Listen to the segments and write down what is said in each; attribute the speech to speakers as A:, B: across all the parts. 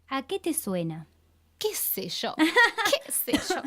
A: ¿A qué te suena?
B: ¿Qué sé yo? ¿Qué sé yo?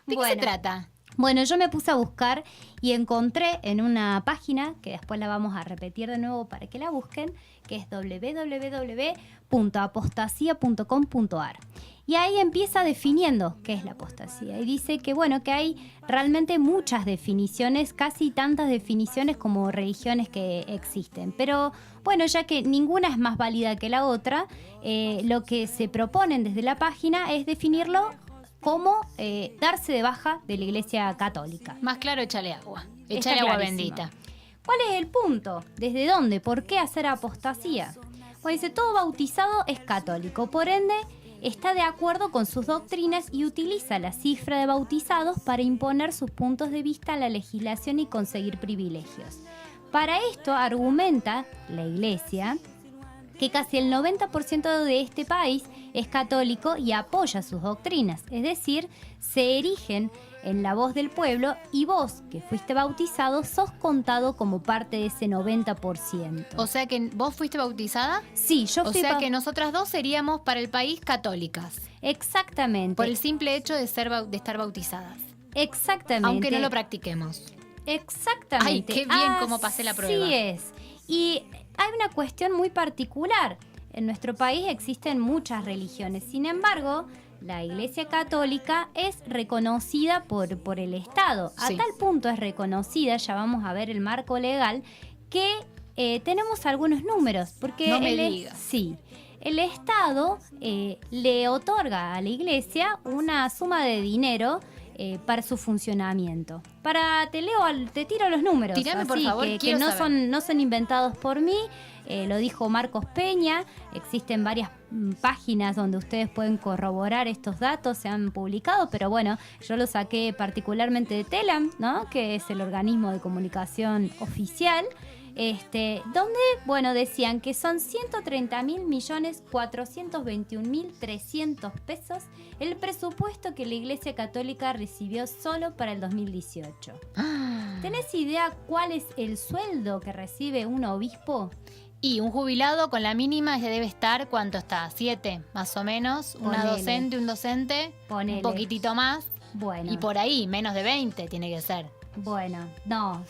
B: ¿De qué se trata?
A: Bueno, yo me puse a buscar y encontré en una página, que después la vamos a repetir de nuevo para que la busquen, que es www.apostasía.com.ar. Y ahí empieza definiendo qué es la apostasía. Y dice que, bueno, que hay realmente muchas definiciones, casi tantas definiciones como religiones que existen. Pero, bueno, ya que ninguna es más válida que la otra, lo que se proponen desde la página es definirlo como darse de baja de la Iglesia Católica.
B: Más claro, échale agua.
A: Está
B: Échale agua
A: clarísimo.
B: bendita.
A: ¿Cuál es el punto? ¿Desde dónde? ¿Por qué hacer apostasía? Pues dice, todo bautizado es católico, por ende está de acuerdo con sus doctrinas y utiliza la cifra de bautizados para imponer sus puntos de vista a la legislación y conseguir privilegios. Para esto argumenta la Iglesia que casi el 90% de este país es católico y apoya sus doctrinas, es decir, se erigen en la voz del pueblo y vos, que fuiste bautizado, sos contado como parte de ese 90%.
B: O sea que vos fuiste bautizada.
A: Sí, yo
B: O
A: fui
B: sea que nosotras dos seríamos para el país católicas.
A: Exactamente.
B: Por el simple hecho de estar bautizadas.
A: Exactamente.
B: Aunque no lo practiquemos.
A: Exactamente.
B: Ay, qué bien cómo pasé la prueba.
A: Así es. Y hay una cuestión muy particular. En nuestro país existen muchas religiones. Sin embargo, la Iglesia Católica es reconocida por el Estado. A
B: Sí.
A: tal punto es reconocida, ya vamos a ver el marco legal, que tenemos algunos números. Porque
B: No me digas.
A: Sí. El Estado le otorga a la Iglesia una suma de dinero para su funcionamiento. Te tiro los números.
B: Tirame, por
A: así,
B: favor,
A: que
B: quiero
A: no
B: saber.
A: no son inventados por mí. Lo dijo Marcos Peña. Existen varias páginas donde ustedes pueden corroborar estos datos, se han publicado, pero bueno, yo lo saqué particularmente de Telam, ¿no? Que es el organismo de comunicación oficial. Donde, bueno, decían que son 130.421.300 pesos el presupuesto que la Iglesia Católica recibió solo para el 2018. ¿Tenés idea cuál es el sueldo que recibe un obispo?
B: Y un jubilado con la mínima debe estar, ¿cuánto está? 7, más o menos. Una
A: Ponele.
B: docente, un docente,
A: Ponele.
B: un poquitito más.
A: Bueno.
B: Y por ahí, menos de 20 tiene que ser.
A: Bueno, no,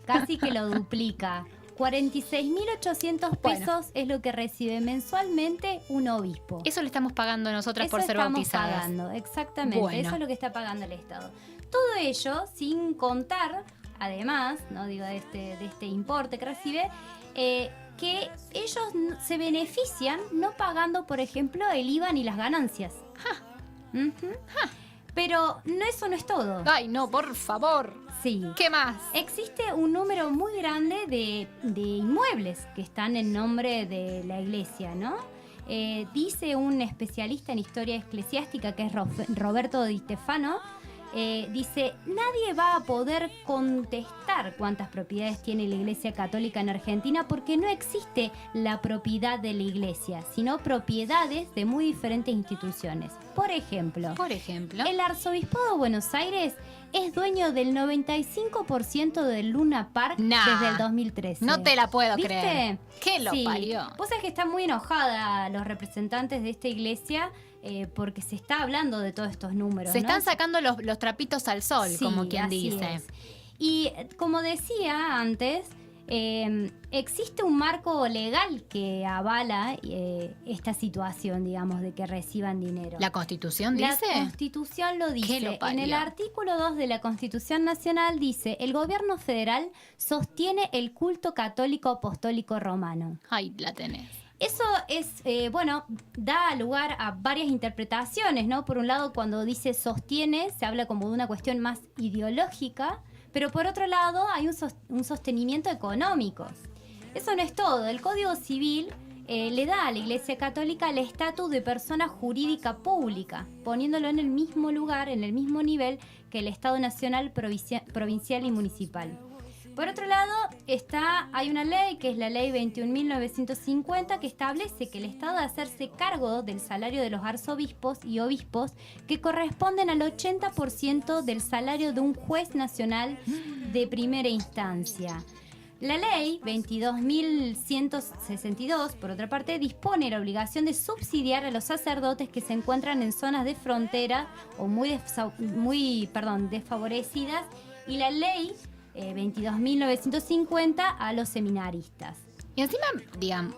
A: casi que lo duplica. 46.800 pesos es lo que recibe mensualmente un obispo.
B: Eso le estamos pagando nosotras
A: Eso
B: por ser
A: estamos
B: bautizadas.
A: pagando, exactamente.
B: Bueno.
A: Eso es lo que está pagando el Estado. Todo ello sin contar, además, no digo de este importe que recibe, que ellos se benefician no pagando, por ejemplo, el IVA ni las ganancias. Ujú. Pero eso no es todo.
B: Ay, no, por favor.
A: Sí.
B: ¿Qué más?
A: Existe un número muy grande de inmuebles que están en nombre de la iglesia, ¿no? Dice un especialista en historia eclesiástica que es Roberto Di Stefano, dice, nadie va a poder contestar cuántas propiedades tiene la Iglesia Católica en Argentina porque no existe la propiedad de la Iglesia, sino propiedades de muy diferentes instituciones. Por ejemplo, el Arzobispado de Buenos Aires es dueño del 95% del Luna Park desde el 2013.
B: No te la puedo
A: ¿Viste?
B: creer. ¿Qué lo
A: Sí.
B: parió?
A: Vos sabés que están muy enojadas los representantes de esta iglesia porque se está hablando de todos estos números.
B: Se
A: ¿no?
B: están sacando los trapitos al sol,
A: Sí,
B: como quien
A: así
B: dice.
A: es. Y como decía antes, existe un marco legal que avala esta situación, digamos, de que reciban dinero.
B: ¿La Constitución dice?
A: La Constitución lo dice.
B: ¿Qué lo parió?
A: En el artículo 2 de la Constitución Nacional dice, el gobierno federal sostiene el culto católico apostólico romano.
B: Ay, la tenés.
A: Eso es, da lugar a varias interpretaciones, ¿no? Por un lado, cuando dice sostiene, se habla como de una cuestión más ideológica, pero por otro lado hay un sostenimiento económico. Eso no es todo. El Código Civil le da a la Iglesia Católica el estatus de persona jurídica pública, poniéndolo en el mismo lugar, en el mismo nivel que el Estado Nacional, provincial y municipal. Por otro lado, hay una ley, que es la Ley 21.950, que establece que el Estado debe hacerse cargo del salario de los arzobispos y obispos, que corresponden al 80% del salario de un juez nacional de primera instancia. La ley 22.162, por otra parte, dispone la obligación de subsidiar a los sacerdotes que se encuentran en zonas de frontera o muy desfavorecidas, y la ley 22.950 a los seminaristas.
B: Y encima, digamos,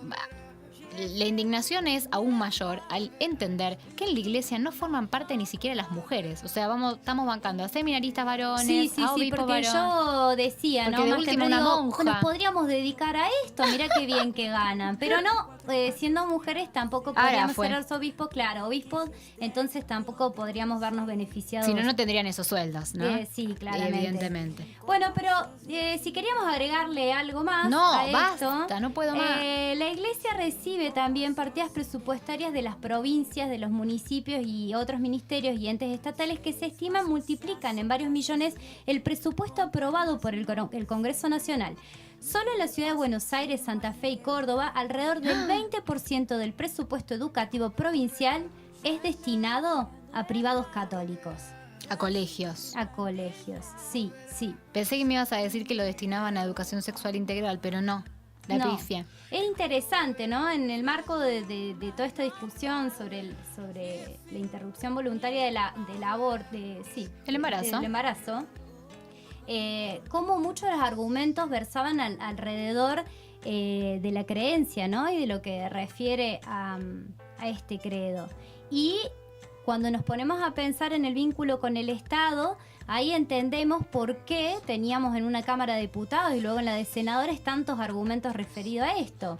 B: la indignación es aún mayor al entender que en la iglesia no forman parte ni siquiera las mujeres. O sea, estamos bancando a seminaristas varones, a obispos
A: porque
B: varones.
A: yo decía,
B: Porque
A: ¿no?
B: de
A: Más que
B: última
A: no
B: una
A: digo,
B: monja.
A: nos podríamos dedicar a esto, mirá qué bien que ganan. Pero no, siendo mujeres tampoco
B: Ahora
A: podríamos
B: fue.
A: ser arzobispos, claro, obispos, entonces tampoco podríamos vernos beneficiados.
B: Si no, no tendrían esos sueldos, ¿no?
A: Sí, claramente.
B: Evidentemente.
A: Bueno, pero si queríamos agregarle algo más
B: No,
A: a esto,
B: basta, no puedo más.
A: la iglesia recibe también partidas presupuestarias de las provincias, de los municipios y otros ministerios y entes estatales que se estiman multiplican en varios millones el presupuesto aprobado por el Congreso Nacional. Solo en la ciudad de Buenos Aires, Santa Fe y Córdoba, alrededor del 20% del presupuesto educativo provincial es destinado a privados católicos.
B: A colegios.
A: A colegios, sí.
B: Pensé que me ibas a decir que lo destinaban a educación sexual integral, pero no. La pifia.
A: Es interesante, ¿no? En el marco de toda esta discusión sobre la interrupción voluntaria del aborto,
B: el embarazo.
A: Del embarazo, cómo muchos de los argumentos versaban alrededor de la creencia, ¿no? Y de lo que refiere a este credo. Y cuando nos ponemos a pensar en el vínculo con el Estado, ahí entendemos por qué teníamos en una Cámara de Diputados y luego en la de Senadores tantos argumentos referidos a esto.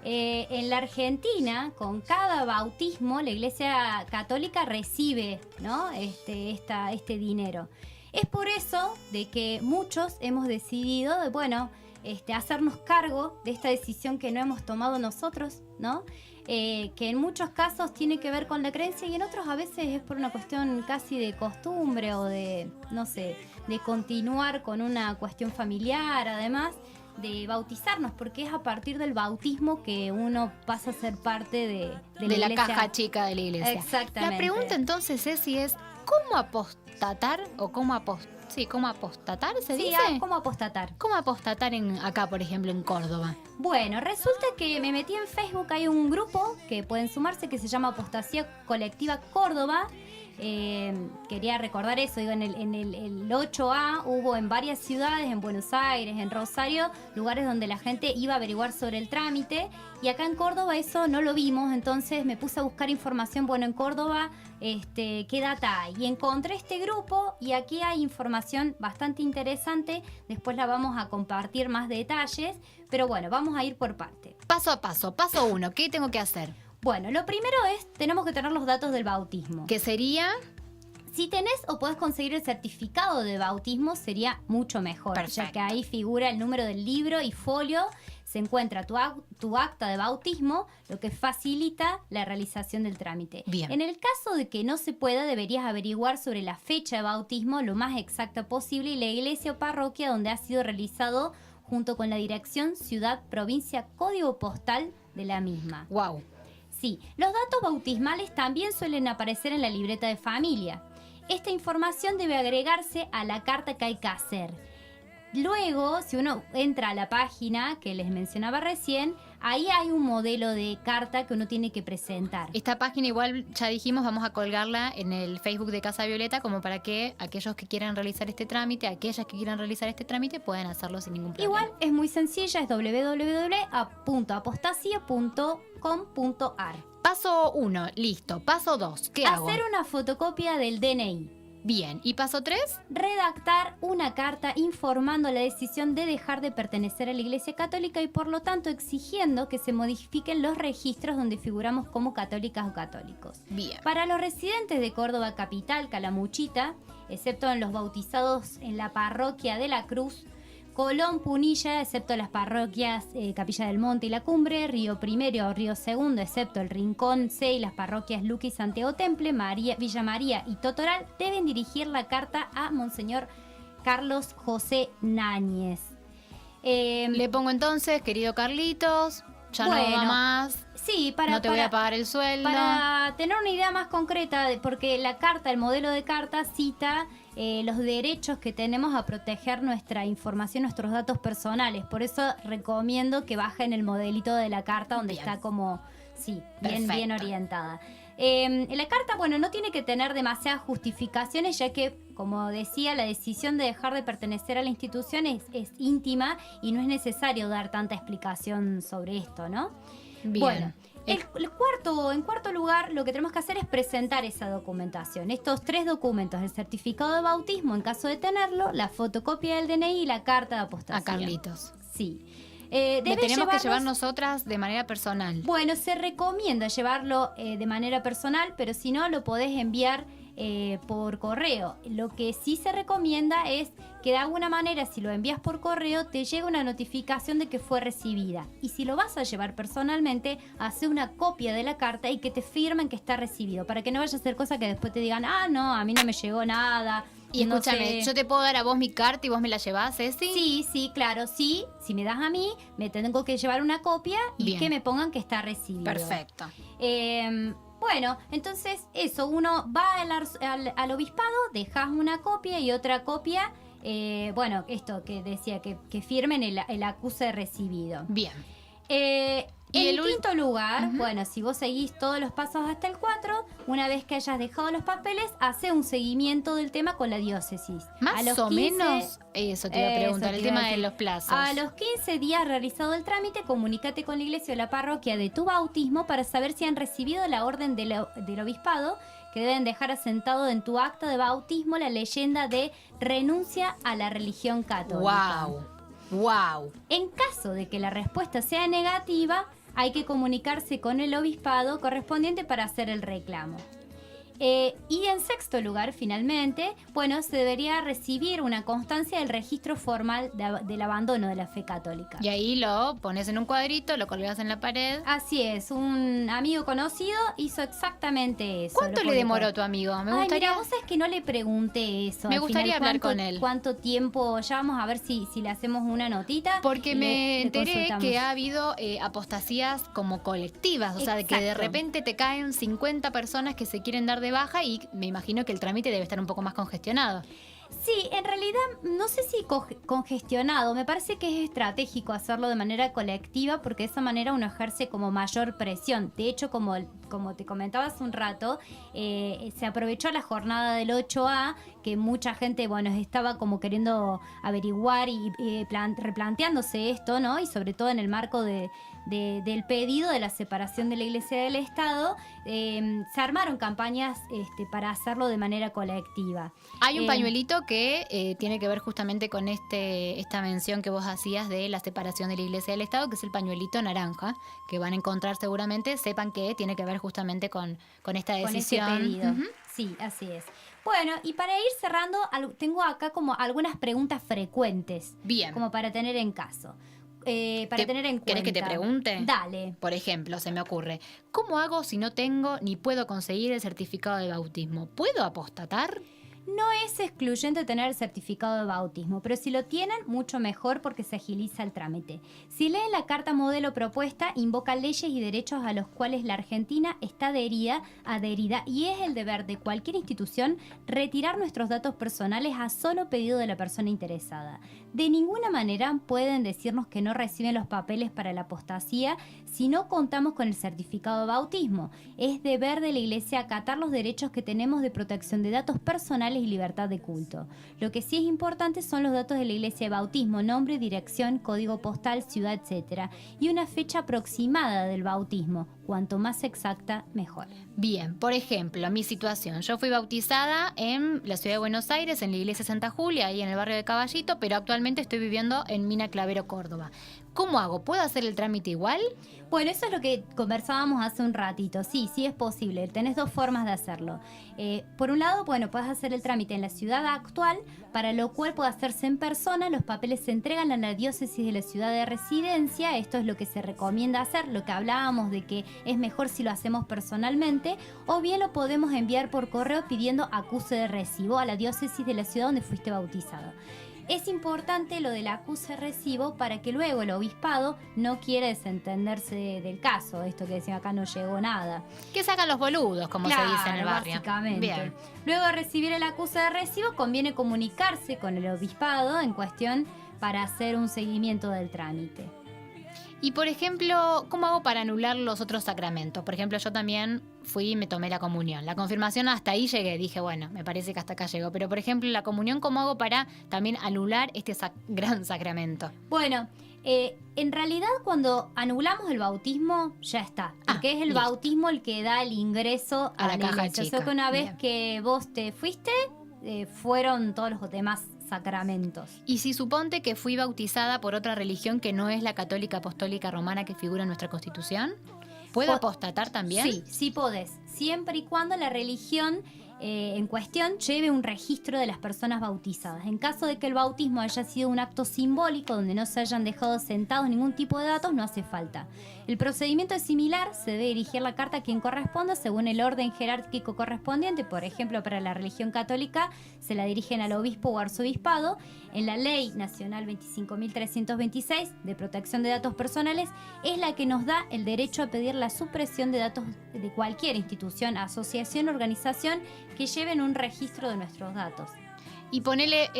A: En la Argentina, con cada bautismo, la Iglesia Católica recibe, ¿no? este dinero. Es por eso de que muchos hemos decidido, hacernos cargo de esta decisión que no hemos tomado nosotros, ¿no? Que en muchos casos tiene que ver con la creencia y en otros a veces es por una cuestión casi de costumbre o de continuar con una cuestión familiar, además de bautizarnos, porque es a partir del bautismo que uno pasa a ser parte de la iglesia.
B: Caja chica de la iglesia.
A: Exactamente.
B: La pregunta entonces es ¿cómo apostatar o cómo apostatar se dice?
A: Sí, ¿cómo apostatar?
B: ¿Cómo apostatar acá, por ejemplo, en Córdoba?
A: Bueno, resulta que me metí en Facebook, hay un grupo que pueden sumarse que se llama Apostasía Colectiva Córdoba. Quería recordar eso, en el 8A hubo en varias ciudades, en Buenos Aires, en Rosario, lugares donde la gente iba a averiguar sobre el trámite, y acá en Córdoba eso no lo vimos, entonces me puse a buscar información, en Córdoba, ¿qué data hay? Y encontré este grupo y aquí hay información bastante interesante, después la vamos a compartir más detalles, pero bueno, vamos a ir por parte.
B: Paso a paso, paso 1, ¿qué tengo que hacer?
A: Bueno, lo primero tenemos que tener los datos del bautismo.
B: ¿Qué sería?
A: Si tenés o podés conseguir el certificado de bautismo sería mucho mejor.
B: Perfecto.
A: Ya que ahí figura el número del libro y folio, se encuentra tu acta de bautismo, lo que facilita la realización del trámite.
B: Bien.
A: En el caso de que no se pueda, deberías averiguar sobre la fecha de bautismo lo más exacta posible y la iglesia o parroquia donde ha sido realizado junto con la dirección, ciudad, provincia, código postal de la misma.
B: Wow.
A: Sí, los datos bautismales también suelen aparecer en la libreta de familia. Esta información debe agregarse a la carta que hay que hacer. Luego, si uno entra a la página que les mencionaba recién, ahí hay un modelo de carta que uno tiene que presentar.
B: Esta página igual, ya dijimos, vamos a colgarla en el Facebook de Casa Violeta como para que aquellos que quieran realizar este trámite, aquellas que quieran realizar este trámite puedan hacerlo sin ningún problema.
A: Igual es muy sencilla, es www.apostasia.com.ar.
B: Paso 1, listo. Paso 2, ¿qué hago?
A: Hacer una fotocopia del DNI.
B: Bien, ¿y paso 3?
A: Redactar una carta informando la decisión de dejar de pertenecer a la Iglesia Católica y por lo tanto exigiendo que se modifiquen los registros donde figuramos como católicas o católicos.
B: Bien.
A: Para los residentes de Córdoba Capital, Calamuchita, excepto en los bautizados en la parroquia de la Cruz, Colón, Punilla, excepto las parroquias Capilla del Monte y La Cumbre, Río Primero o Río Segundo, excepto el Rincón C y las parroquias Luque y Santiago Temple, Villa María y Totoral, deben dirigir la carta a Monseñor Carlos José Náñez.
B: Le pongo entonces, querido Carlitos, ya no va más.
A: Sí,
B: no te voy a pagar el sueldo.
A: Para tener una idea más concreta, porque la carta, el modelo de carta cita los derechos que tenemos a proteger nuestra información, nuestros datos personales. Por eso recomiendo que bajen el modelito de la carta donde está como, bien orientada. La carta, bueno, no tiene que tener demasiadas justificaciones, ya que, como decía, la decisión de dejar de pertenecer a la institución es íntima y no es necesario dar tanta explicación sobre esto, ¿no?
B: Bien.
A: Bueno, en cuarto lugar, lo que tenemos que hacer es presentar esa documentación. Estos 3 documentos: el certificado de bautismo, en caso de tenerlo, la fotocopia del DNI y la carta de apostasía.
B: A Carlitos.
A: Sí.
B: ¿Lo tenemos que llevar nosotras de manera personal?
A: Bueno, se recomienda llevarlo de manera personal, pero si no, lo podés enviar por correo. Lo que sí se recomienda es que de alguna manera, si lo envías por correo, te llega una notificación de que fue recibida. Y si lo vas a llevar personalmente, hace una copia de la carta y que te firmen que está recibido, para que no vaya a ser cosa que después te digan, no, a mí no me llegó nada.
B: Y
A: no
B: escúchame,
A: sé.
B: ¿yo te puedo dar a vos mi carta y vos me la llevás, Ceci?
A: Sí, claro, sí. Si me das a mí, me tengo que llevar una copia y
B: Bien.
A: que me pongan que está recibido.
B: Perfecto.
A: Bueno, entonces eso, uno va al obispado, dejas una copia y otra copia, esto que decía, que firmen el acuse de recibido.
B: Bien.
A: En el quinto lugar, bueno, si vos seguís todos los pasos hasta el 4, una vez que hayas dejado los papeles, hace un seguimiento del tema con la diócesis.
B: Más o menos, eso te iba a preguntar, el tema de los plazos.
A: A los 15 días realizado el trámite, comunícate con la iglesia o la parroquia de tu bautismo para saber si han recibido la orden del obispado, que deben dejar asentado en tu acta de bautismo la leyenda de renuncia a la religión católica.
B: ¡Wow!
A: En caso de que la respuesta sea negativa, hay que comunicarse con el obispado correspondiente para hacer el reclamo. Y en sexto lugar, finalmente, bueno, se debería recibir una constancia del registro formal del abandono de la fe católica.
B: Y ahí lo pones en un cuadrito, lo colgas en la pared.
A: Así es, un amigo conocido hizo exactamente eso.
B: ¿Cuánto le demoró tu amigo? Me gustaría...
A: Mira, vos sabés que no le pregunté eso.
B: Me
A: Al
B: gustaría
A: final,
B: hablar con él.
A: ¿Cuánto tiempo? Ya vamos a ver si le hacemos una notita.
B: Porque me enteré
A: consultamos.
B: que ha habido apostasías como colectivas, o sea, de que de
A: Exacto.
B: repente te caen 50 personas que se quieren dar de baja y me imagino que el trámite debe estar un poco más congestionado.
A: Sí, en realidad no sé si congestionado, me parece que es estratégico hacerlo de manera colectiva porque de esa manera uno ejerce como mayor presión. De hecho, como te comentaba hace un rato, se aprovechó la jornada del 8A, que mucha gente, bueno, estaba como queriendo averiguar y replanteándose esto, ¿no? Y sobre todo en el marco del pedido de la separación de la Iglesia del Estado, se armaron campañas para hacerlo de manera colectiva.
B: Hay un pañuelito que tiene que ver justamente con esta mención que vos hacías de la separación de la Iglesia del Estado, que es el pañuelito naranja, que van a encontrar seguramente, sepan que tiene que ver justamente con esta decisión.
A: Con este pedido. Sí, así es. Bueno, y para ir cerrando, tengo acá como algunas preguntas frecuentes.
B: Bien.
A: Como para tener en caso. Para tener en cuenta.
B: ¿Querés que te pregunte?
A: Dale.
B: Por ejemplo, se me ocurre, ¿cómo hago si no tengo ni puedo conseguir el certificado de bautismo? ¿Puedo apostatar?
A: No es excluyente tener el certificado de bautismo, pero si lo tienen, mucho mejor porque se agiliza el trámite. Si leen la carta modelo propuesta, invoca leyes y derechos a los cuales la Argentina está adherida y es el deber de cualquier institución retirar nuestros datos personales a solo pedido de la persona interesada. De ninguna manera pueden decirnos que no reciben los papeles para la apostasía si no contamos con el certificado de bautismo. Es deber de la Iglesia acatar los derechos que tenemos de protección de datos personales y libertad de culto. Lo que sí es importante son los datos de la Iglesia de bautismo: nombre, dirección, código postal, ciudad, etc. Y una fecha aproximada del bautismo. Cuanto más exacta, mejor.
B: Bien, por ejemplo, mi situación. Yo fui bautizada en la ciudad de Buenos Aires, en la iglesia Santa Julia, ahí en el barrio de Caballito, pero actualmente estoy viviendo en Mina Clavero, Córdoba. ¿Cómo hago? ¿Puedo hacer el trámite igual?
A: Bueno, eso es lo que conversábamos hace un ratito. Sí es posible. Tenés dos formas de hacerlo. Por un lado, bueno, puedes hacer el trámite en la ciudad actual, para lo cual puede hacerse en persona. Los papeles se entregan a la diócesis de la ciudad de residencia. Esto es lo que se recomienda hacer, lo que hablábamos de que es mejor si lo hacemos personalmente, o bien lo podemos enviar por correo pidiendo acuse de recibo a la diócesis de la ciudad donde fuiste bautizado. Es importante lo del acuse-recibo para que luego el obispado no quiera desentenderse del caso, esto que decían acá no llegó nada.
B: Que sacan los boludos, como se dice en el barrio.
A: Básicamente.
B: Bien.
A: Luego de recibir el acuse de recibo, conviene comunicarse con el obispado en cuestión para hacer un seguimiento del trámite.
B: Y por ejemplo, ¿cómo hago para anular los otros sacramentos? Por ejemplo, yo también fui y me tomé la comunión. La confirmación hasta ahí llegué, dije, bueno, me parece que hasta acá llegó. Pero por ejemplo, la comunión, ¿cómo hago para también anular este gran sacramento?
A: Bueno, en realidad cuando anulamos el bautismo ya está, porque es el
B: listo.
A: Bautismo el que da el ingreso
B: A la caja
A: iglesia.
B: chica.
A: O sea que una vez
B: Bien.
A: que vos te fuiste, fueron todos los demás sacramentos.
B: Y si suponte que fui bautizada por otra religión que no es la católica apostólica romana que figura en nuestra Constitución, ¿puedo apostatar también?
A: Sí, sí podés, siempre y cuando la religión en cuestión lleve un registro de las personas bautizadas. En caso de que el bautismo haya sido un acto simbólico donde no se hayan dejado sentados ningún tipo de datos, no hace falta. El procedimiento es similar, se debe dirigir la carta a quien corresponda según el orden jerárquico correspondiente. Por ejemplo, para la religión católica se la dirigen al obispo o arzobispado. En la Ley Nacional 25.326 de protección de datos personales es la que nos da el derecho a pedir la supresión de datos de cualquier institución, asociación, organización que lleven un registro de nuestros datos.
B: Y ponele,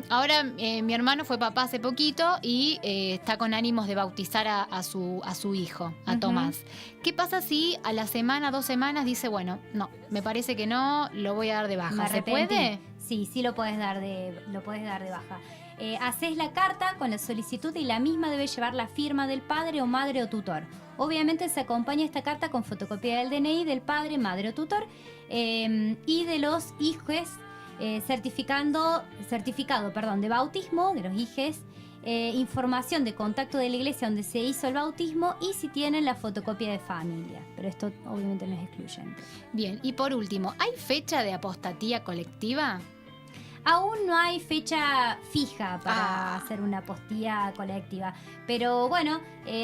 B: ahora mi hermano fue papá hace poquito y está con ánimos de bautizar a su hijo, a Tomás. ¿Qué pasa si a la semana, 2 semanas dice, bueno, no, me parece que no, lo voy a dar de baja? ¿Se puede?
A: Sí, sí lo puedes dar de baja. Haces la carta con la solicitud y la misma debe llevar la firma del padre o madre o tutor. Obviamente se acompaña esta carta con fotocopia del DNI del padre, madre o tutor y de los hijos certificado de bautismo de los hijos, información de contacto de la iglesia donde se hizo el bautismo y si tienen la fotocopia de familia. Pero esto obviamente no es excluyente.
B: Bien, y por último, ¿hay fecha de apostatía colectiva?
A: Aún no hay fecha fija para hacer una apostía colectiva, pero bueno,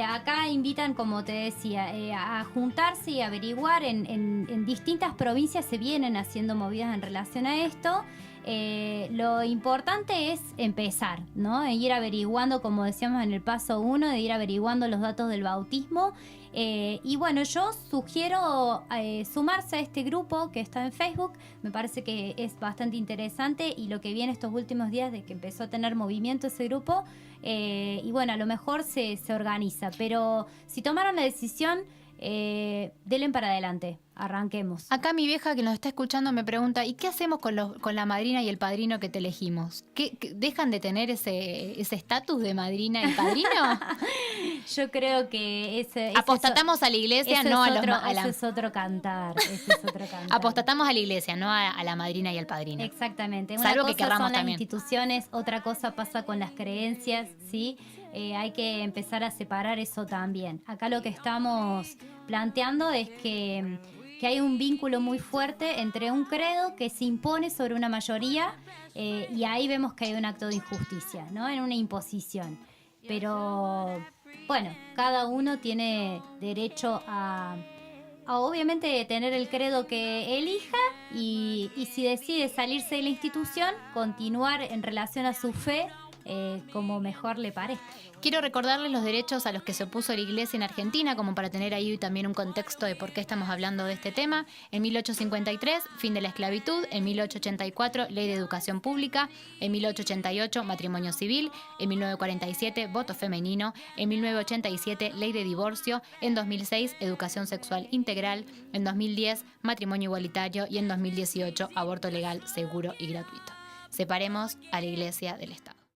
A: acá invitan, como te decía, a juntarse y averiguar. En distintas provincias se vienen haciendo movidas en relación a esto. Lo importante es empezar, ¿no? E ir averiguando, como decíamos en el paso 1, de ir averiguando los datos del bautismo. Y bueno, yo sugiero sumarse a este grupo que está en Facebook. Me parece que es bastante interesante y lo que viene estos últimos días de que empezó a tener movimiento ese grupo. Y bueno, a lo mejor se organiza, pero si tomaron la decisión, denle para adelante, arranquemos.
B: Acá mi vieja que nos está escuchando me pregunta, ¿y qué hacemos con la madrina y el padrino que te elegimos? ¿Qué dejan de tener ese estatus de madrina y padrino?
A: Yo creo que
B: apostatamos a la iglesia, no a los
A: ese es otro cantar.
B: Apostatamos a la iglesia, no a la madrina y al padrino.
A: Exactamente.
B: Salvo
A: una
B: que
A: cosa
B: querramos
A: son las
B: también.
A: instituciones, otra cosa pasa con las creencias, ¿sí? Hay que empezar a separar eso también. Acá lo que estamos planteando es que hay un vínculo muy fuerte entre un credo que se impone sobre una mayoría y ahí vemos que hay un acto de injusticia, ¿no? En una imposición. Pero bueno, cada uno tiene derecho a obviamente tener el credo que elija y si decide salirse de la institución, continuar en relación a su fe como mejor le parezca.
B: Quiero recordarles los derechos a los que se opuso la Iglesia en Argentina, como para tener ahí también un contexto de por qué estamos hablando de este tema. En 1853, fin de la esclavitud. En 1884, ley de educación pública. En 1888, matrimonio civil. En 1947, voto femenino. En 1987, ley de divorcio. En 2006, educación sexual integral. En 2010, matrimonio igualitario. Y en 2018, aborto legal, seguro y gratuito. Separemos a la Iglesia del Estado.